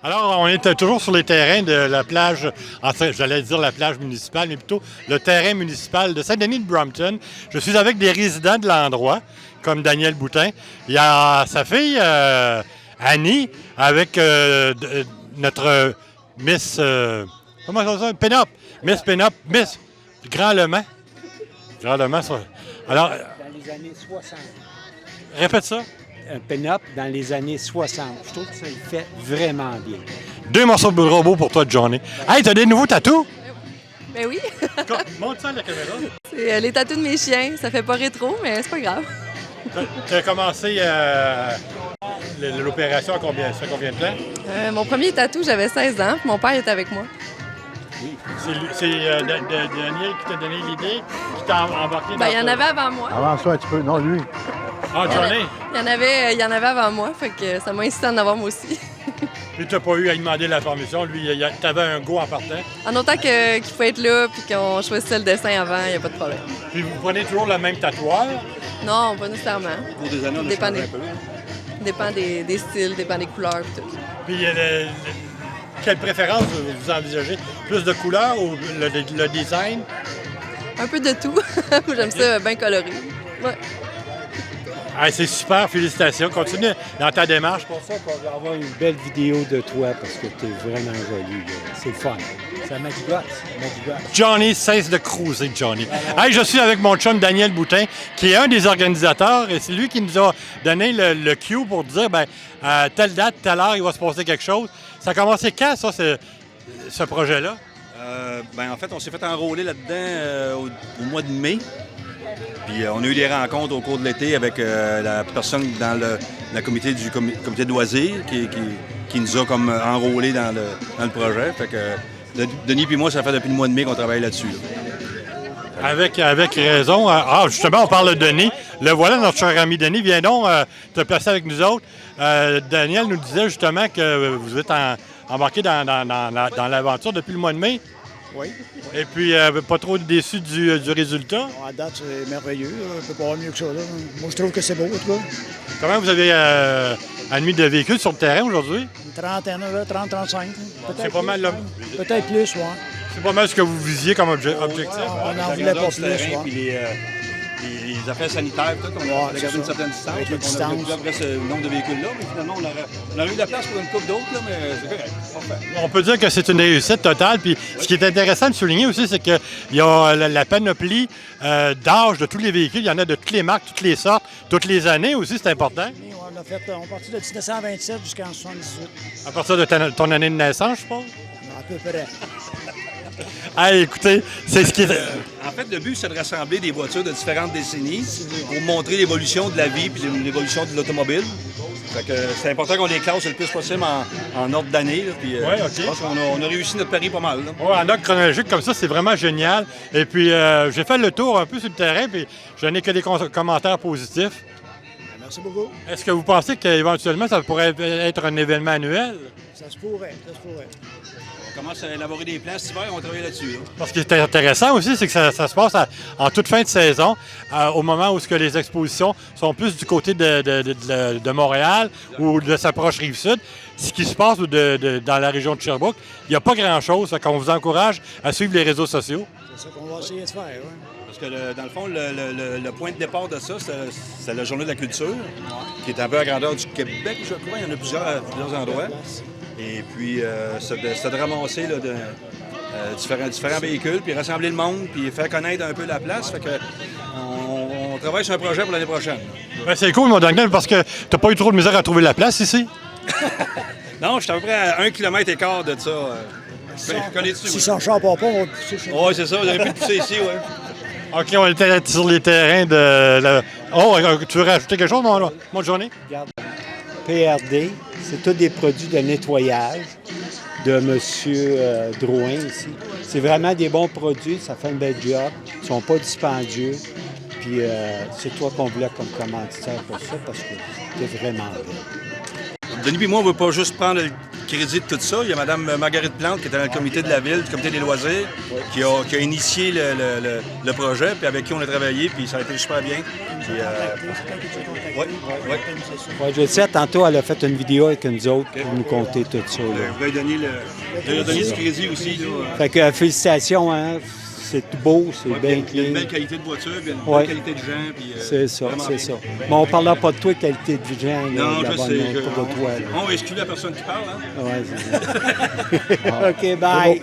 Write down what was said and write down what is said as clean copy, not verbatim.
Alors, on est toujours sur les terrains de la plage, enfin, j'allais dire la plage municipale, mais plutôt le terrain municipal de Saint-Denis de Brompton. Je suis avec des résidents de l'endroit, comme Daniel Boutin. Il y a sa fille, Annie, avec notre Miss... comment ça s'appelle? Pénop. Miss Pénop. Miss Grand Le Mans. Grand Le Mans, ça. Alors, Dans les années 60. répète ça. Un pin-up dans les années 60. Je trouve que ça le fait vraiment bien. 2 morceaux de robot pour toi, Johnny. Hey, t'as des nouveaux tatous? Ben oui, Montre ça à la caméra. c'est les tatous de mes chiens. Ça fait pas rétro, mais c'est pas grave. Tu as commencé l'opération à combien? Ça fait combien de temps? Mon premier tatou, j'avais 16 ans, puis mon père était avec moi. C'est Daniel qui t'a donné l'idée, qui t'a embarqué Ben, il y en avait avant moi. Avant ça, un petit peu. Non, lui. Ah, Johnny! Il y en avait avant moi, fait que ça m'a incité à en avoir moi aussi. Puis tu n'as pas eu à lui demander la permission. Lui, tu avais un go en partant. En autant qu'il faut être là, puis qu'on choisissait le dessin avant, il n'y a pas de problème. Puis vous prenez toujours le même tatoueur. Non, pas nécessairement. Pour des années, on a Dépend changé des- un peu. Dépend des styles, dépend des couleurs, puis tout. Puis quelle préférence vous envisagez? Plus de couleurs ou le design? Un peu de tout. J'aime ça bien coloré. Ouais. Ah, c'est super, félicitations. Continue dans ta démarche. C'est pour ça qu'on va avoir une belle vidéo de toi parce que tu es vraiment joli. Là. C'est le fun. Ça met du goût. Ça met du goût. Johnny cesse de cruiser, Johnny. Hey, je suis avec mon chum Daniel Boutin, qui est un des organisateurs, et c'est lui qui nous a donné le cue pour dire, ben, à telle date, telle heure, il va se passer quelque chose. Ça a commencé quand, ça, ce projet-là? En fait, on s'est fait enrôler là-dedans au mois de mai. Puis on a eu des rencontres au cours de l'été avec la personne dans le comité du comité de loisirs qui nous a comme enrôlés dans le projet. Fait que Denis et moi, ça fait depuis le mois de mai qu'on travaille là-dessus. Là. Avec raison. Ah, justement, on parle de Denis. Le voilà, notre cher ami Denis. Viens donc te placer avec nous autres. Daniel nous disait justement que vous êtes embarqué dans l'aventure depuis le mois de mai. Oui. Et puis, pas trop déçu du résultat. Bon, à date, c'est merveilleux. On ne peut pas avoir mieux que ça. Là. Moi, je trouve que c'est beau, en tout cas. Comment vous avez admis de véhicules sur le terrain aujourd'hui? Une trentaine, 30-35. C'est pas mal, là. Peut-être plus, oui. C'est pas mal ce que vous visiez comme objectif. On n'en La voulait grandeur pas du plus, terrain, ouais. puis les affaires sanitaires, tout, on a c'est gardé une ça. certaine distance. Avec Fait les qu'on a distances. après ce nombre de véhicules-là, mais finalement, on a eu de la place pour une couple d'autres, là, mais c'est correct. Parfait. On peut dire que c'est une réussite totale. Puis ce qui est intéressant de souligner aussi, c'est qu'il y a la panoplie d'âge de tous les véhicules. Il y en a de toutes les marques, toutes les sortes, toutes les années aussi, c'est important. On a fait, on est parti de 1927 jusqu'en 78. À partir de ton année de naissance, je pense. À peu près. Ah, écoutez, c'est ce qui est... En fait, le but, c'est de rassembler des voitures de différentes décennies pour montrer l'évolution de la vie et l'évolution de l'automobile. Fait que c'est important qu'on les classe le plus possible en ordre d'année. là, puis, Ouais, OK. Je pense qu'on a réussi notre pari pas mal. Là. Ouais, en ordre chronologique comme ça, c'est vraiment génial. Et puis, j'ai fait le tour un peu sur le terrain, puis je n'ai que des commentaires positifs. Merci beaucoup. Est-ce que vous pensez qu'éventuellement, ça pourrait être un événement annuel? Ça se pourrait, ça se pourrait. On commence à élaborer des plans cet hiver et on travaille là-dessus. Là. Parce ce qui est intéressant aussi, c'est que ça se passe en toute fin de saison, au moment où les expositions sont plus du côté de Montréal ou de sa proche Rive-Sud. Ce qui se passe dans la région de Sherbrooke, il n'y a pas grand-chose. Fait qu'on vous encourage à suivre les réseaux sociaux. C'est ça qu'on va essayer de faire, oui. Parce que dans le fond, le point de départ de ça, c'est la Journée de la culture, qui est un peu à grandeur du Québec, je crois. Il y en a plusieurs endroits. Et puis, c'est de ramasser là, différents véhicules, puis rassembler le monde, puis faire connaître un peu la place. Fait que on travaille sur un projet pour l'année prochaine. Ben, c'est cool, mon Daniel, parce que tu n'as pas eu trop de misère à trouver la place ici. Non, je suis à peu près à 1,5 km de ça. Je connais dessus. Si son char part pas, on va le pousser chez nous. Oui, c'est ça. Vous auriez pu le pousser ici, oui. OK, on était sur les terrains de... Oh, tu veux rajouter quelque chose, mon Johnny? Regarde, PRD, c'est tous des produits de nettoyage de M. Drouin ici. C'est vraiment des bons produits, ça fait un bel job. Ils ne sont pas dispendieux. Puis c'est toi qu'on voulait comme commanditaire pour ça parce que c'était vraiment bien. Denis et moi, on ne veut pas juste prendre le crédit de tout ça. Il y a Mme Marguerite Plante, qui était dans le comité de la ville, du comité des loisirs, qui a initié le projet, puis avec qui on a travaillé, puis ça a été super bien. Puis, ouais. Ouais, je sais, tantôt, elle a fait une vidéo avec nous autres pour nous compter tout ça. Là. Vous avez donné du crédit aussi. Là. Fait que félicitations, hein? C'est tout beau, c'est bien Il y a une clean. belle qualité de voiture, puis une Ouais. belle qualité de gens. Puis, C'est ça, vraiment c'est bien. ça. Mais on ne parlera pas de toi, qualité de gens. là, Non, de la je bonne sais. note, pas de toi. Là. On va exclure la personne qui parle. Hein? Ouais, c'est ça. OK, bye.